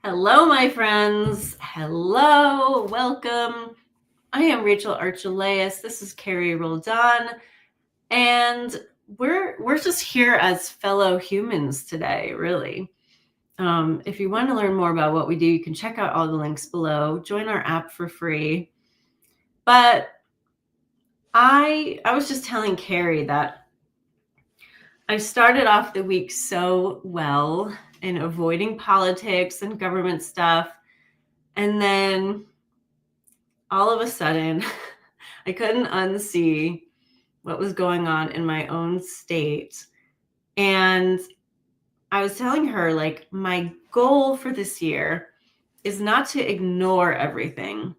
Hello, my friends. Hello, welcome. I am Rachel Archelaus. This is Carrie Roldan, and we're just here as fellow humans today, really. If you want to learn more about what we do, you can check out all the links below. Join our app for free. But I was just telling Carrie that I started off the week so well in avoiding politics and government stuff. And then all of a sudden, I couldn't unsee what was going on in my own state. And I was telling her, like, my goal for this year is not to ignore everything.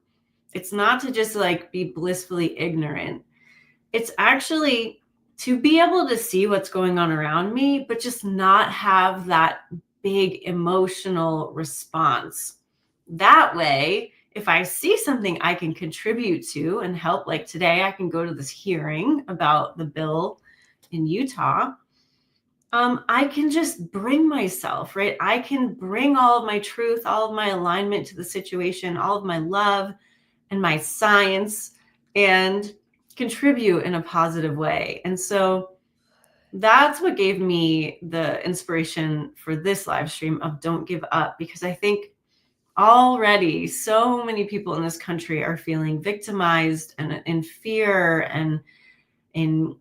It's not to just like be blissfully ignorant. It's actually to be able to see what's going on around me, but just not have that big emotional response. That way, if I see something I can contribute to and help, like today, I can go to this hearing about the bill in Utah. I can just bring myself, right? I can bring all of my truth, all of my alignment to the situation, all of my love and my science, and contribute in a positive way. And so that's what gave me the inspiration for this live stream of Don't Give Up, because I think already so many people in this country are feeling victimized and in fear and in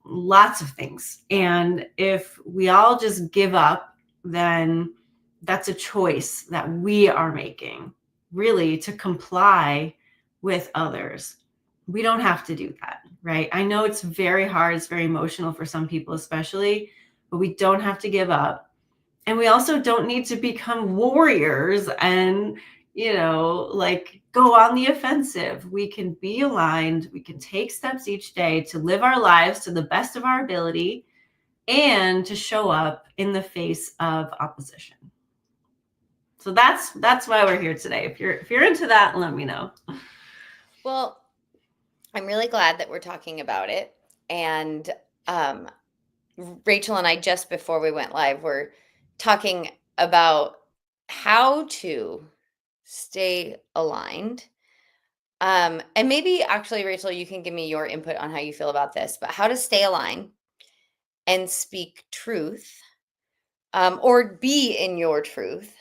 lots of things. And if we all just give up, then that's a choice that we are making, really, to comply with others. We don't have to do that, right? I know it's very hard. It's very emotional for some people, especially, but we don't have to give up. And we also don't need to become warriors and, like go on the offensive. We can be aligned. We can take steps each day to live our lives to the best of our ability and to show up in the face of opposition. So that's why we're here today. If you're into that, let me know. Well, I'm really glad that we're talking about it. And Rachel and I, just before we went live, were talking about how to stay aligned. And maybe actually, Rachel, you can give me your input on how you feel about this, but how to stay aligned and speak truth, or be in your truth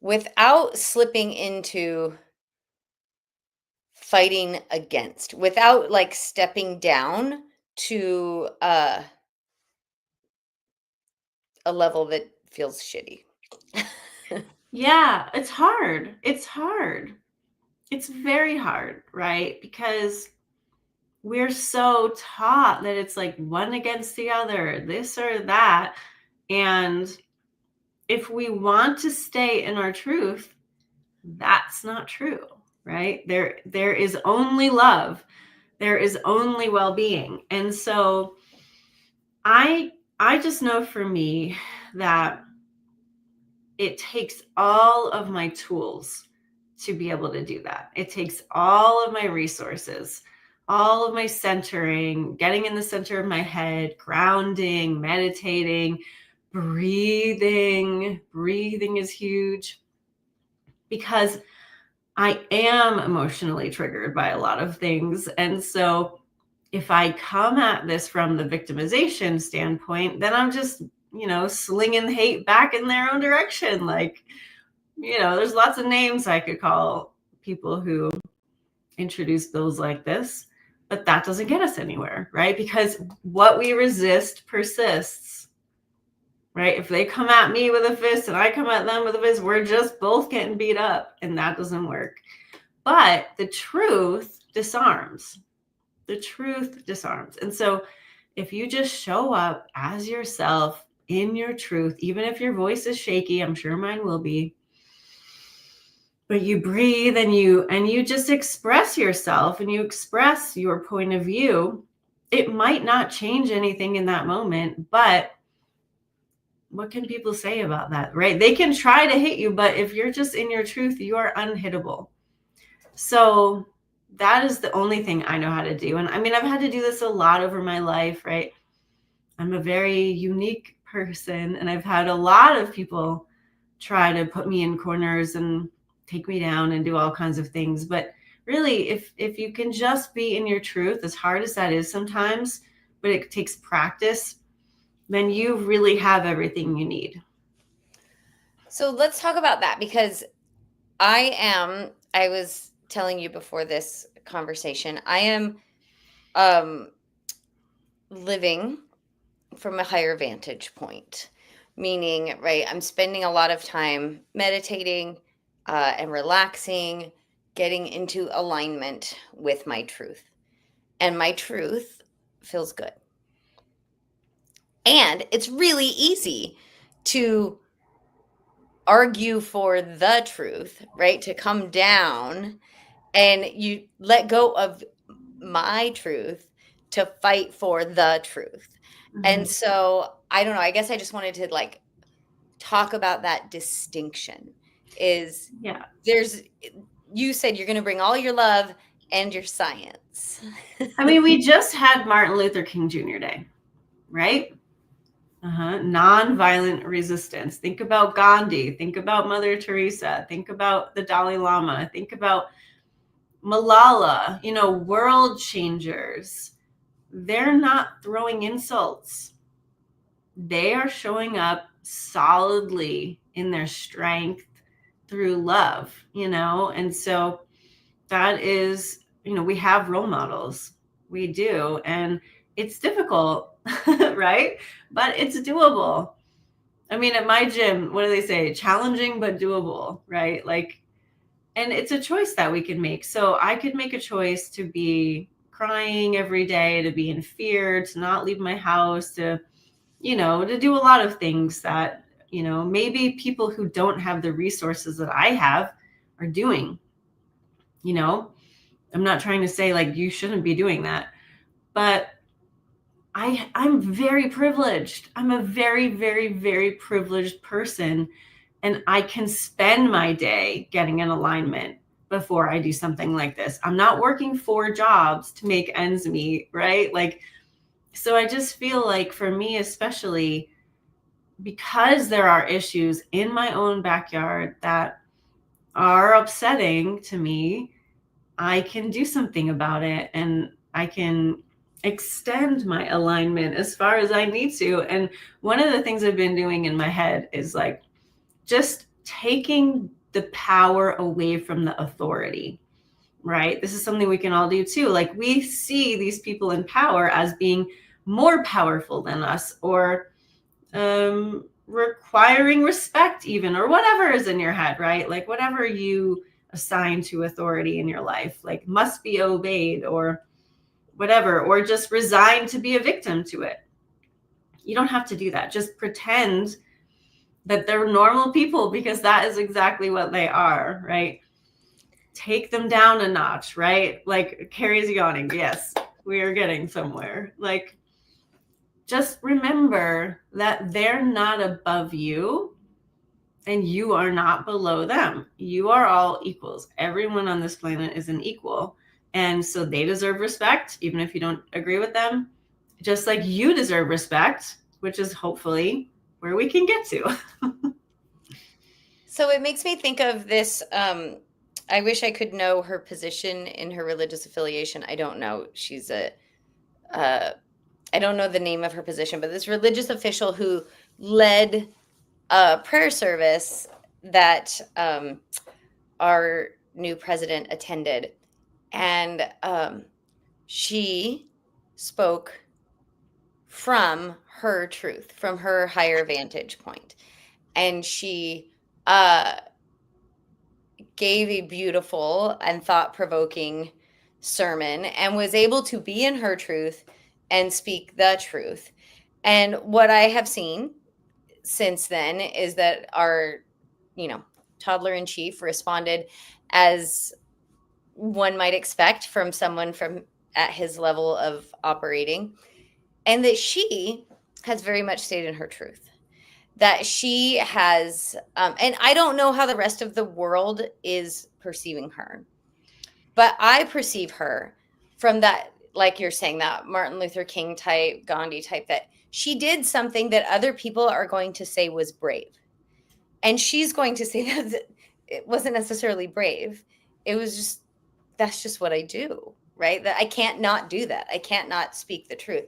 without slipping into fighting against, without like stepping down to a level that feels shitty. Yeah, it's hard. It's hard. It's very hard, right? Because we're so taught that it's like one against the other, this or that. And if we want to stay in our truth, that's not true, right? There is only love. There is only well-being. And so I just know for me that it takes all of my tools to be able to do that. It takes all of my resources, all of my centering, getting in the center of my head, grounding, meditating, breathing. Breathing is huge because I am emotionally triggered by a lot of things. And so if I come at this from the victimization standpoint, then I'm just, slinging hate back in their own direction. Like, there's lots of names I could call people who introduce bills like this, but that doesn't get us anywhere, right? Because what we resist persists, right? If they come at me with a fist and I come at them with a fist, we're just both getting beat up, and that doesn't work. But the truth disarms. The truth disarms. And so if you just show up as yourself in your truth, even if your voice is shaky, I'm sure mine will be, but you breathe and you just express yourself and you express your point of view, it might not change anything in that moment, but what can people say about that, right? They can try to hit you, but if you're just in your truth, you are unhittable. So that is the only thing I know how to do. And I mean, I've had to do this a lot over my life, right? I'm a very unique person, and I've had a lot of people try to put me in corners and take me down and do all kinds of things. But really, if you can just be in your truth, as hard as that is sometimes, but it takes practice, then you really have everything you need. So let's talk about that, because I was telling you before this conversation, I am living from a higher vantage point, meaning, right, I'm spending a lot of time meditating and relaxing, getting into alignment with my truth. And my truth feels good. And it's really easy to argue for the truth, right? To come down and you let go of my truth to fight for the truth. And so I don't know, I guess I just wanted to like talk about that distinction. Is you said you're going to bring all your love and your science. I mean, we just had Martin Luther King Jr. Day, right? Nonviolent resistance. Think about Gandhi. Think about Mother Teresa. Think about the Dalai Lama. Think about Malala. World changers. They're not throwing insults. They are showing up solidly in their strength through love, and so that is, we have role models. We do. And it's difficult, right? But it's doable. I mean, at my gym, what do they say? Challenging, but doable, right? Like, and it's a choice that we can make. So I could make a choice to be crying every day, to be in fear, to not leave my house, to do a lot of things that, maybe people who don't have the resources that I have are doing. I'm not trying to say like you shouldn't be doing that, but I'm very privileged. I'm a very, very, very privileged person, and I can spend my day getting in alignment before I do something like this. I'm not working 4 jobs to make ends meet, right? Like, so I just feel like for me, especially because there are issues in my own backyard that are upsetting to me, I can do something about it, and I can extend my alignment as far as I need to. And one of the things I've been doing in my head is like just taking the power away from the authority, right? This is something we can all do too. Like, we see these people in power as being more powerful than us, or requiring respect even, or whatever is in your head, right? Like whatever you assign to authority in your life, like must be obeyed or whatever, or just resigned to be a victim to it. You don't have to do that. Just pretend that they're normal people, because that is exactly what they are, right? Take them down a notch, right? Like Carrie's yawning. Yes, we are getting somewhere. Like, just remember that they're not above you and you are not below them. You are all equals. Everyone on this planet is an equal. And so they deserve respect, even if you don't agree with them, just like you deserve respect, which is hopefully where we can get to. So it makes me think of this. I wish I could know her position in her religious affiliation. I don't know. She's I don't know the name of her position, but this religious official who led a prayer service that our new president attended. And she spoke from her truth, from her higher vantage point. And she gave a beautiful and thought-provoking sermon and was able to be in her truth and speak the truth. And what I have seen since then is that our, toddler in chief responded as one might expect from someone from at his level of operating, and that she has very much stayed in her truth. That she has, and I don't know how the rest of the world is perceiving her, but I perceive her from that, like you're saying, that Martin Luther King type, Gandhi type, that she did something that other people are going to say was brave. And she's going to say that it wasn't necessarily brave. It was just, that's just what I do, right? That I can't not do that. I can't not speak the truth.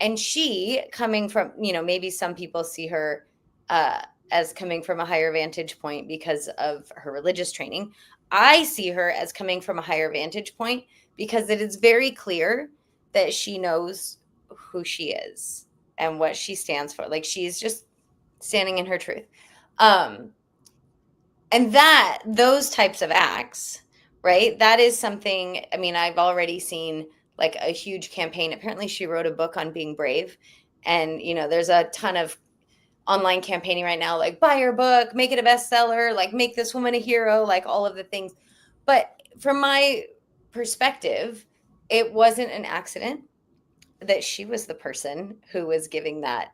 And she, coming from, maybe some people see her as coming from a higher vantage point because of her religious training. I see her as coming from a higher vantage point because it is very clear that she knows who she is and what she stands for. Like, she's just standing in her truth. And those types of acts, right? That is something, I mean, I've already seen like a huge campaign. Apparently she wrote a book on being brave. And, there's a ton of online campaigning right now, like buy her book, make it a bestseller, like make this woman a hero, like all of the things. But from my perspective, it wasn't an accident that she was the person who was giving that,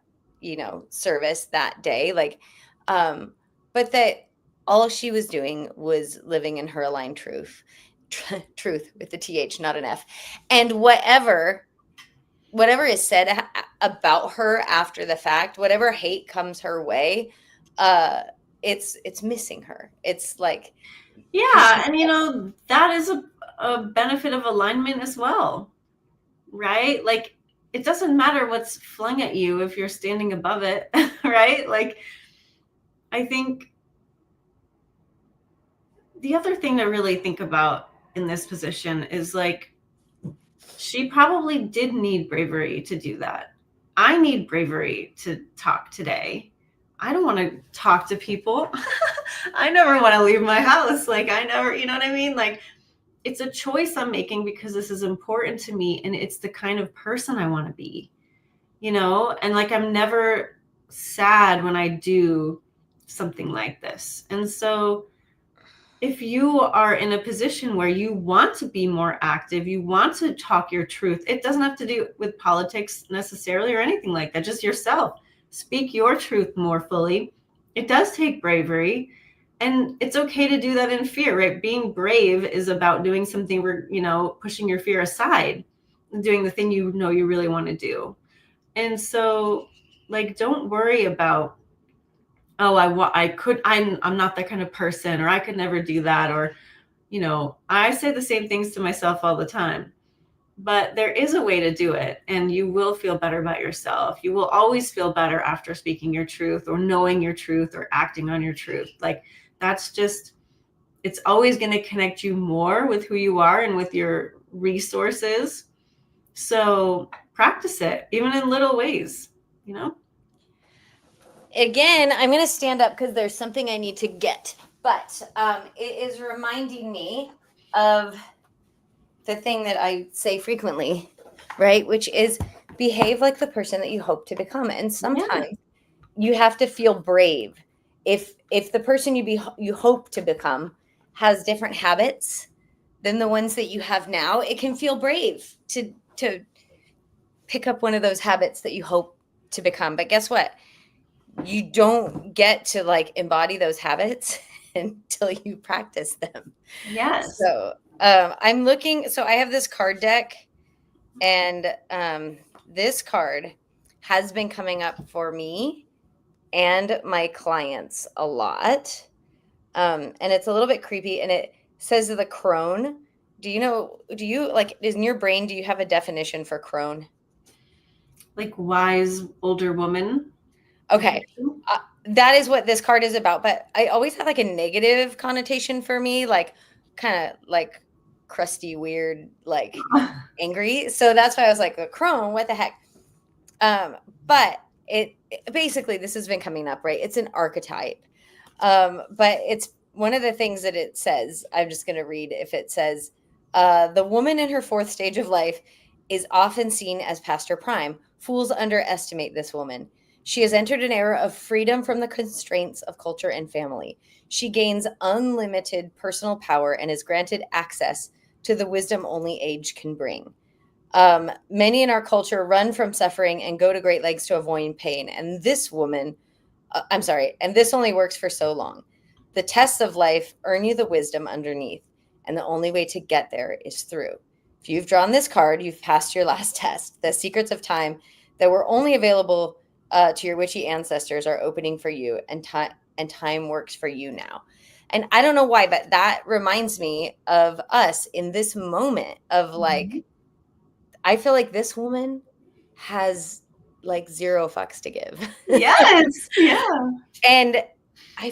service that day. Like, but that all she was doing was living in her aligned truth with the TH, not an F. And whatever is said about her after the fact, whatever hate comes her way, it's missing her. It's like, yeah, and that is a benefit of alignment as well, right? Like, it doesn't matter what's flung at you if you're standing above it, right? Like, I think the other thing to really think about in this position is, like, she probably did need bravery to do that. I need bravery to talk today. I don't want to talk to people. I never want to leave my house. Like, I never, you know what I mean? Like, it's a choice I'm making because this is important to me, and it's the kind of person I want to be, and like, I'm never sad when I do something like this. And so if you are in a position where you want to be more active, you want to talk your truth, it doesn't have to do with politics necessarily or anything like that, just yourself. Speak your truth more fully. It does take bravery, and it's okay to do that in fear, right? Being brave is about doing something where, pushing your fear aside and doing the thing you really want to do. And so, like, don't worry about, oh, I'm not that kind of person, or I could never do that. Or, I say the same things to myself all the time, but there is a way to do it, and you will feel better about yourself. You will always feel better after speaking your truth or knowing your truth or acting on your truth. Like, it's always going to connect you more with who you are and with your resources. So practice it, even in little ways, Again, I'm going to stand up because there's something I need to get. But it is reminding me of the thing that I say frequently, right? Which is behave like the person that you hope to become. And sometimes you have to feel brave. If the person you hope to become has different habits than the ones that you have now, it can feel brave to pick up one of those habits that you hope to become. But guess what? You don't get to like embody those habits until you practice them. Yes. So I'm looking. So I have this card deck, and this card has been coming up for me and my clients a lot. And it's a little bit creepy, and it says the crone. Do you like, in your brain, do you have a definition for crone? Like wise older woman. Okay. That is what this card is about. But I always have like a negative connotation for me, like kind of like crusty, weird, like angry. So that's why I was like, a crone, what the heck? But it basically, this has been coming up, right? It's an archetype. But it's one of the things that it says, I'm just going to read. If it says, the woman in her fourth stage of life is often seen as past her prime. Fools underestimate this woman. She has entered an era of freedom from the constraints of culture and family. She gains unlimited personal power and is granted access to the wisdom only age can bring. Many in our culture run from suffering and go to great lengths to avoid pain. And this woman, and this only works for so long. The tests of life earn you the wisdom underneath, and the only way to get there is through. If you've drawn this card, you've passed your last test. The secrets of time that were only available to your witchy ancestors are opening for you, and and time works for you now. And I don't know why, but that reminds me of us in this moment of like, I feel like this woman has like zero fucks to give. Yes. Yeah. And I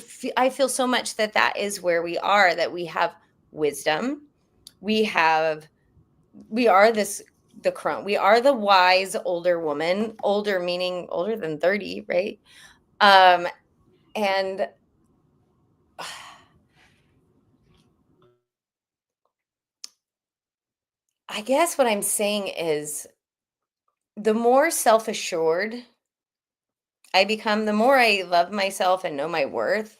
feel so much that is where we are, that we have wisdom. We are the crone. We are the wise older woman, older meaning older than 30, right? And I guess what I'm saying is the more self-assured I become, the more I love myself and know my worth,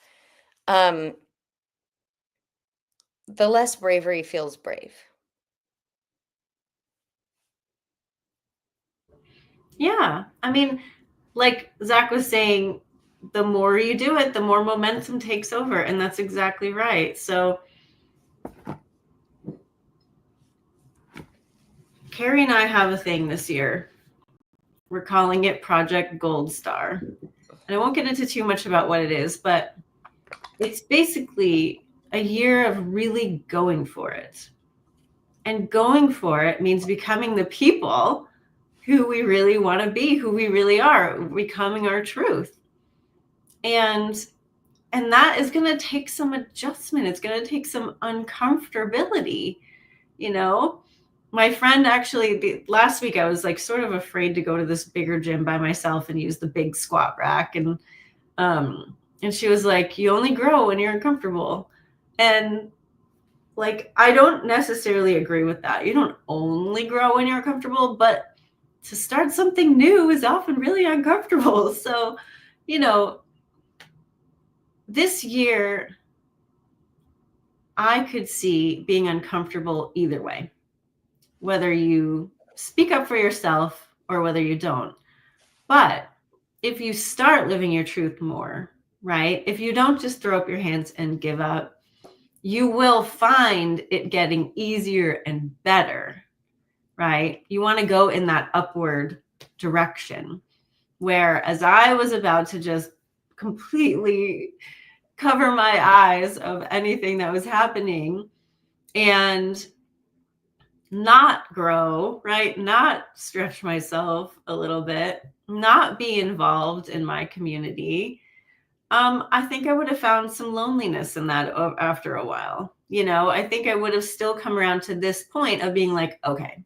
um, the less bravery feels brave. Yeah. I mean, like Zach was saying, the more you do it, the more momentum takes over. And that's exactly right. So Carrie and I have a thing this year. We're calling it Project Gold Star. And I won't get into too much about what it is, but it's basically a year of really going for it. And going for it means becoming the people who we really want to be, who we really are, becoming our truth. And that is going to take some adjustment. It's going to take some uncomfortability, you know? My friend actually, last week, I was like sort of afraid to go to this bigger gym by myself and use the big squat rack. And she was like, you only grow when you're uncomfortable. And like, I don't necessarily agree with that. You don't only grow when you're uncomfortable, but to start something new is often really uncomfortable. So, this year, I could see being uncomfortable either way, whether you speak up for yourself or whether you don't. But if you start living your truth more, right? If you don't just throw up your hands and give up, you will find it getting easier and better, right? You want to go in that upward direction. Where as I was about to just completely cover my eyes of anything that was happening and not grow, right? Not stretch myself a little bit, not be involved in my community. I think I would have found some loneliness in that after a while. I think I would have still come around to this point of being like, okay,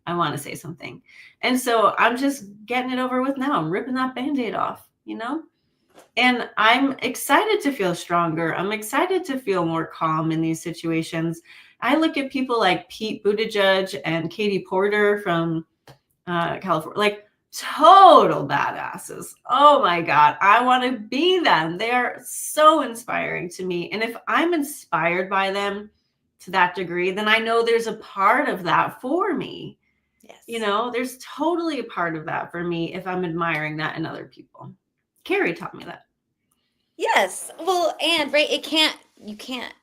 I want to say something. And so I'm just getting it over with now. I'm ripping that Band-Aid off, And I'm excited to feel stronger. I'm excited to feel more calm in these situations. I look at people like Pete Buttigieg and Katie Porter from California, like total badasses. Oh my God, I want to be them. They are so inspiring to me. And if I'm inspired by them to that degree, then I know there's a part of that for me. Yes. There's totally a part of that for me if I'm admiring that in other people. Carrie taught me that. Yes. Well, and right, you can't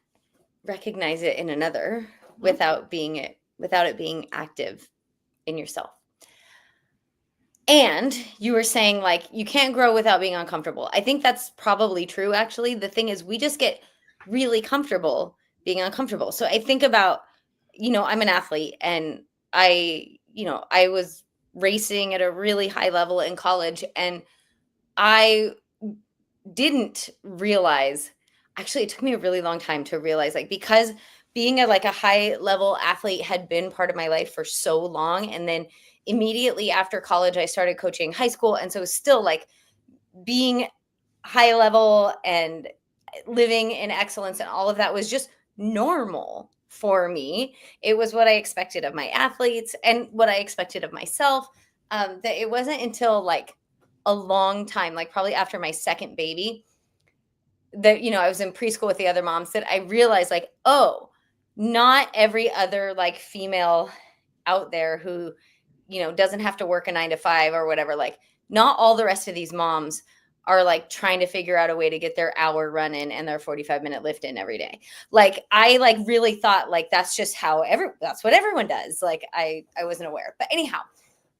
recognize it in another without it being active in yourself. And you were saying like you can't grow without being uncomfortable. I think that's probably true actually. The thing is we just get really comfortable being uncomfortable. So I think about, I'm an athlete and I was racing at a really high level in college and I didn't realize, actually it took me a really long time to realize, like, because being a high level athlete had been part of my life for so long. And then immediately after college, I started coaching high school. And so still like being high level and living in excellence and all of that was just normal for me. It was what I expected of my athletes and what I expected of myself. That it wasn't until like a long time, like probably after my second baby, that, I was in preschool with the other moms, that I realized like, oh, not every other like female out there who, doesn't have to work a 9 to 5 or whatever. Like not all the rest of these moms are like trying to figure out a way to get their hour run in and their 45-minute lift in every day. Like I like really thought like, that's just how that's what everyone does. Like I wasn't aware, but anyhow,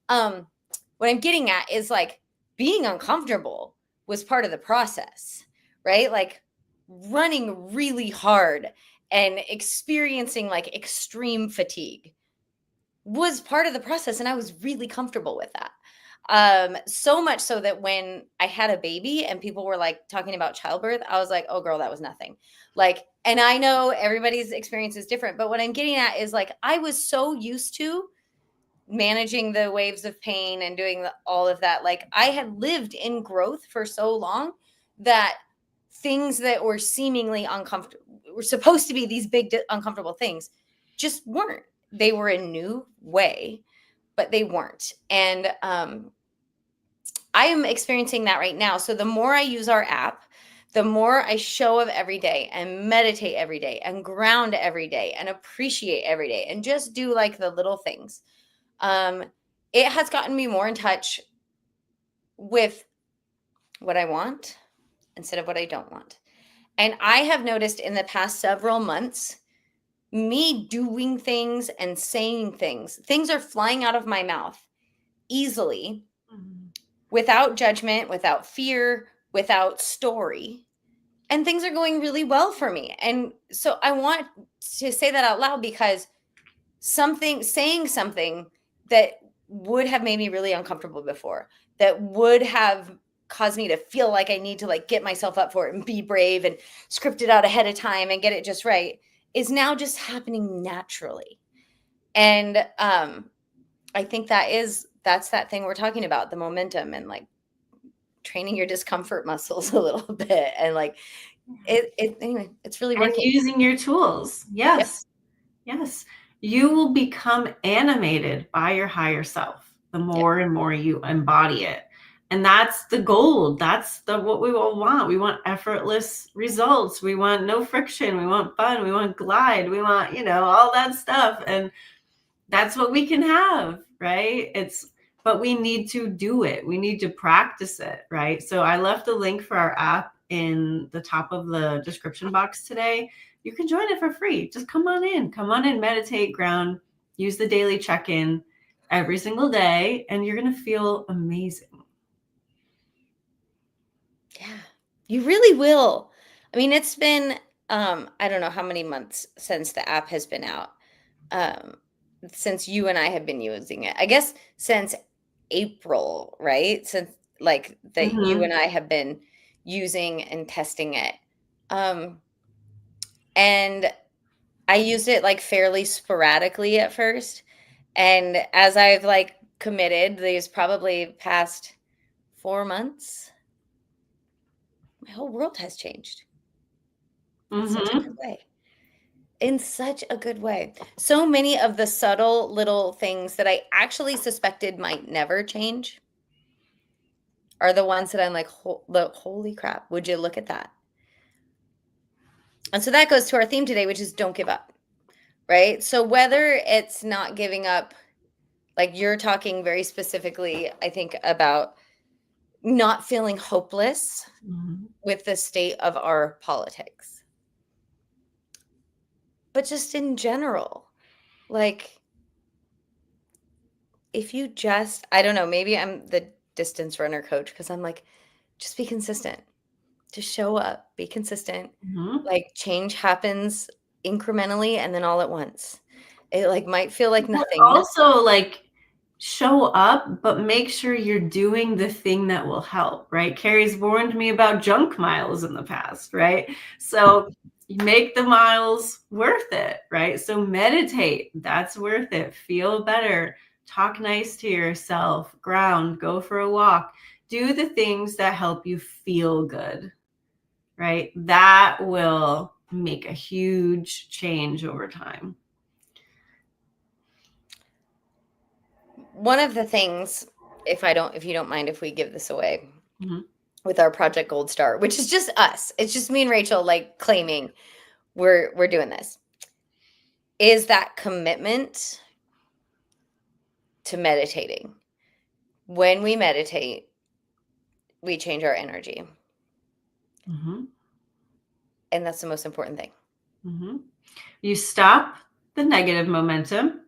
what I'm getting at is like being uncomfortable was part of the process, right? Like running really hard and experiencing like extreme fatigue was part of the process. And I was really comfortable with that. So much so that when I had a baby and people were like talking about childbirth, I was like, oh girl, that was nothing. Like, and I know everybody's experience is different, but what I'm getting at is like, I was so used to managing the waves of pain and doing all of that. Like I had lived in growth for so long that things that were seemingly uncomfortable, were supposed to be these big uncomfortable things, just weren't. They were a new way, but they weren't. And I am experiencing that right now. So the more I use our app, the more I show up every day and meditate every day and ground every day and appreciate every day and just do like the little things. It has gotten me more in touch with what I want instead of what I don't want. And I have noticed in the past several months, me doing things and saying things are flying out of my mouth easily, without judgment, without fear, without story. And things are going really well for me. And so I want to say that out loud because saying something that would have made me really uncomfortable before, that would have caused me to feel like I need to like get myself up for it and be brave and script it out ahead of time and get it just right, is now just happening naturally. And I think that's that thing we're talking about, the momentum and like training your discomfort muscles a little bit. And like anyway, it's really working. And using your tools. Yes. Yep. Yes. You will become animated by your higher self the more and more you embody it. And that's the goal. That's what we all want. We want effortless results. We want no friction. We want fun. We want glide. We want, all that stuff. And that's what we can have, right? But we need to do it. We need to practice it, right? So I left a link for our app in the top of the description box today. You can join it for free. Just come on in, meditate, ground, use the daily check-in every single day, and you're going to feel amazing. Yeah, you really will. I mean, it's been, I don't know how many months since the app has been out, since you and I have been using it. I guess since April, right? Since like that you and I have been using and testing it. And I used it like fairly sporadically at first. And as I've like committed these probably past 4 months, my whole world has changed in such a good way. In such a good way. So many of the subtle little things that I actually suspected might never change are the ones that I'm like, holy crap, would you look at that? And so that goes to our theme today, which is don't give up, right? So whether it's not giving up, like you're talking very specifically, I think, about not feeling hopeless with the state of our politics. But just in general, like if you just, I don't know, maybe I'm the distance runner coach because I'm like, just be consistent, just show up, be consistent. Like change happens incrementally and then all at once. It like might feel like nothing. Also like show up, but make sure you're doing the thing that will help, right? Carrie's warned me about junk miles in the past, right? So make the miles worth it, right? So meditate, that's worth it. Feel better. Talk nice to yourself. Ground, go for a walk. Do the things that help you feel good, right? That will make a huge change over time. One of the things, if you don't mind if we give this away with our Project Gold Star, which is just us, it's just me and Rachel like claiming we're doing this, is that commitment to meditating. When we meditate, we change our energy. And that's the most important thing. You stop the negative momentum.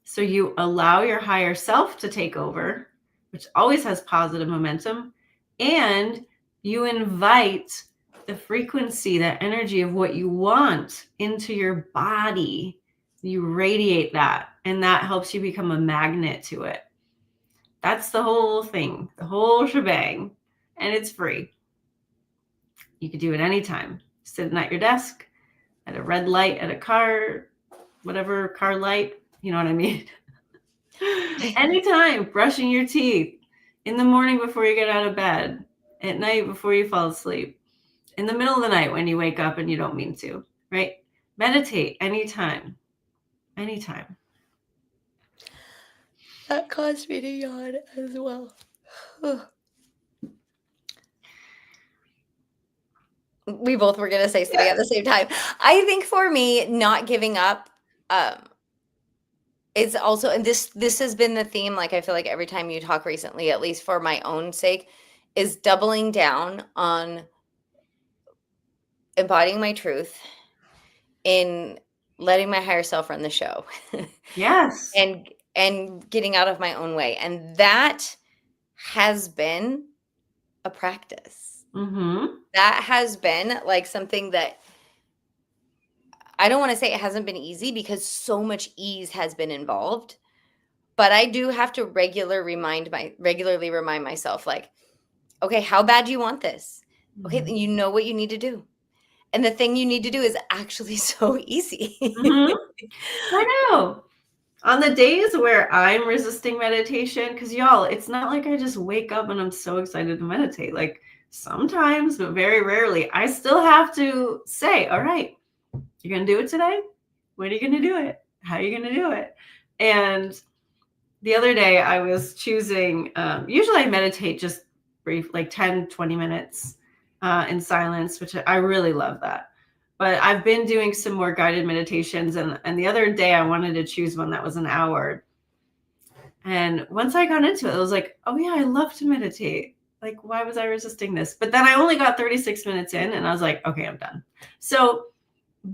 So you allow your higher self to take over, which always has positive momentum. And you invite the frequency, that energy of what you want into your body. You radiate that, and that helps you become a magnet to it. That's the whole thing, the whole shebang, and it's free. You could do it anytime, sitting at your desk, at a red light, at a car, whatever car light, you know what I mean? Anytime, brushing your teeth, in the morning before you get out of bed, at night before you fall asleep, in the middle of the night when you wake up and you don't mean to, right? Meditate anytime, anytime. That caused me to yawn as well. We both were going to say something at the same time. I think for me, not giving up is also, and this has been the theme, like I feel like every time you talk recently, at least for my own sake, is doubling down on embodying my truth, in letting my higher self run the show. Yes. and getting out of my own way. And that has been a practice. Mm-hmm. That has been like something that I don't want to say it hasn't been easy, because so much ease has been involved. But I do have to regularly remind myself, like, okay, how bad do you want this? Okay, Mm-hmm. you know what you need to do. And the thing you need to do is actually so easy. Mm-hmm. I know. On the days where I'm resisting meditation, because y'all, it's not like I just wake up and I'm so excited to meditate. Like sometimes, but very rarely, I still have to say, all right, you're going to do it today? When are you going to do it? How are you going to do it? And the other day I was choosing, usually I meditate just brief, like 10, 20 minutes in silence, which I really love that. But I've been doing some more guided meditations. And the other day I wanted to choose one that was an hour. And once I got into it, I was like, oh yeah, I love to meditate. Like, why was I resisting this? But then I only got 36 minutes in and I was like, okay, I'm done. So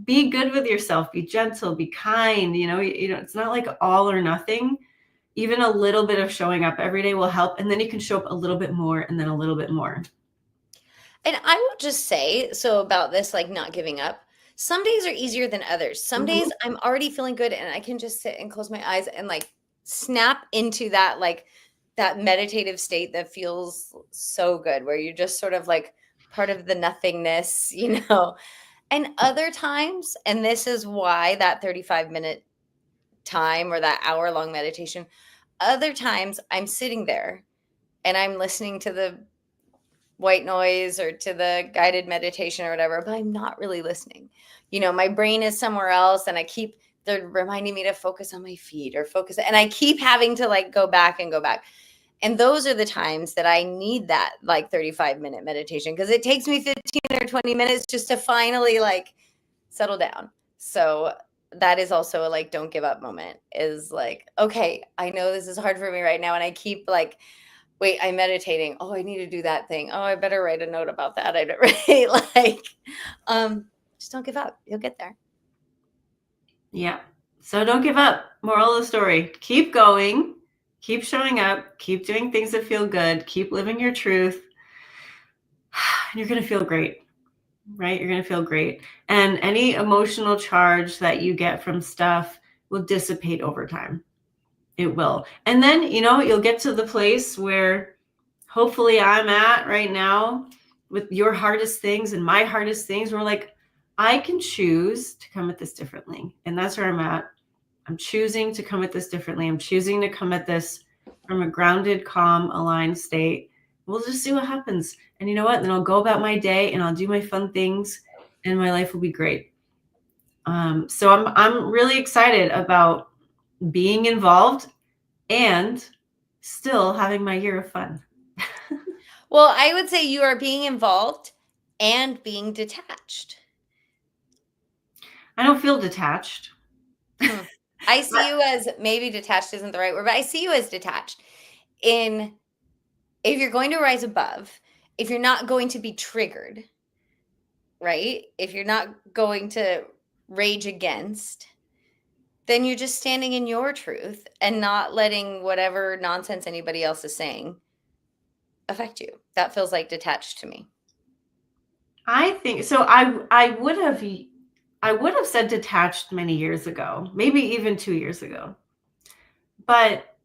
be good with yourself, be gentle, be kind. You know, it's not like all or nothing. Even a little bit of showing up every day will help. And then you can show up a little bit more and then a little bit more. And I will just say, so about this, like not giving up, some days are easier than others. Some days I'm already feeling good and I can just sit and close my eyes and like snap into that, like that meditative state that feels so good, where you're just sort of like part of the nothingness, you know. And other times, and this is why that 35-minute time or that hour-long meditation, other times I'm sitting there and I'm listening to the white noise or to the guided meditation or whatever, but I'm not really listening. You know, my brain is somewhere else and they're reminding me to focus on my feet or focus. And I keep having to like go back and go back. And those are the times that I need that like 35-minute meditation, because it takes me 15 or 20 minutes just to finally like settle down. So that is also a like don't give up moment, is like, okay, I know this is hard for me right now. And I keep like, wait, I'm meditating. Oh, I need to do that thing. Oh, I better write a note about that. I don't right like just don't give up. You'll get there. Yeah. So don't give up. Moral of the story. Keep going. Keep showing up. Keep doing things that feel good. Keep living your truth. And you're going to feel great, right? You're going to feel great. And any emotional charge that you get from stuff will dissipate over time. It will. And then, you know, you'll get to the place where hopefully I'm at right now with your hardest things and my hardest things. We're like, I can choose to come at this differently. And that's where I'm at. I'm choosing to come at this differently. I'm choosing to come at this from a grounded, calm, aligned state. We'll just see what happens. And you know what? Then I'll go about my day and I'll do my fun things and my life will be great. So I'm really excited about being involved and still having my year of fun. Well, I would say you are being involved and being detached. I don't feel detached. I see you as, maybe detached isn't the right word, but I see you as detached. In, if you're going to rise above, if you're not going to be triggered, right? If you're not going to rage against, then you're just standing in your truth and not letting whatever nonsense anybody else is saying affect you. That feels like detached to me. I think so. I would have said detached many years ago, maybe even 2 years ago. But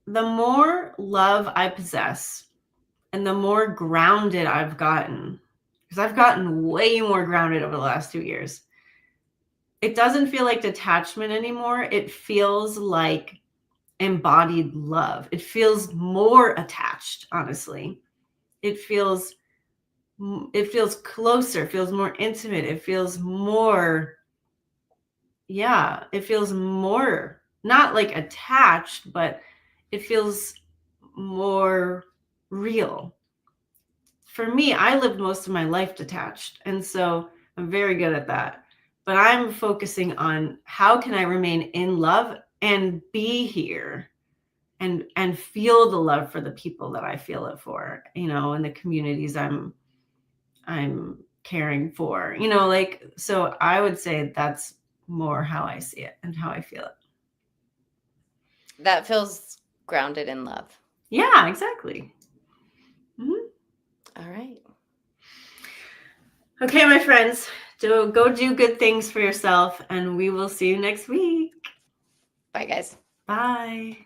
the more love I possess and the more grounded I've gotten, because I've gotten way more grounded over the last 2 years, it doesn't feel like detachment anymore. It feels like embodied love. It feels more attached, honestly. It feels closer, it feels more intimate, it feels more, yeah, it feels more, not like attached, but it feels more real. For me, I lived most of my life detached, and so I'm very good at that. But I'm focusing on how can I remain in love and be here and feel the love for the people that I feel it for, and the communities I'm caring for, like, so I would say that's more how I see it and how I feel it. That feels grounded in love. Yeah, exactly. Mm-hmm. All right. Okay, my friends, go do good things for yourself, and we will see you next week. Bye, guys. Bye.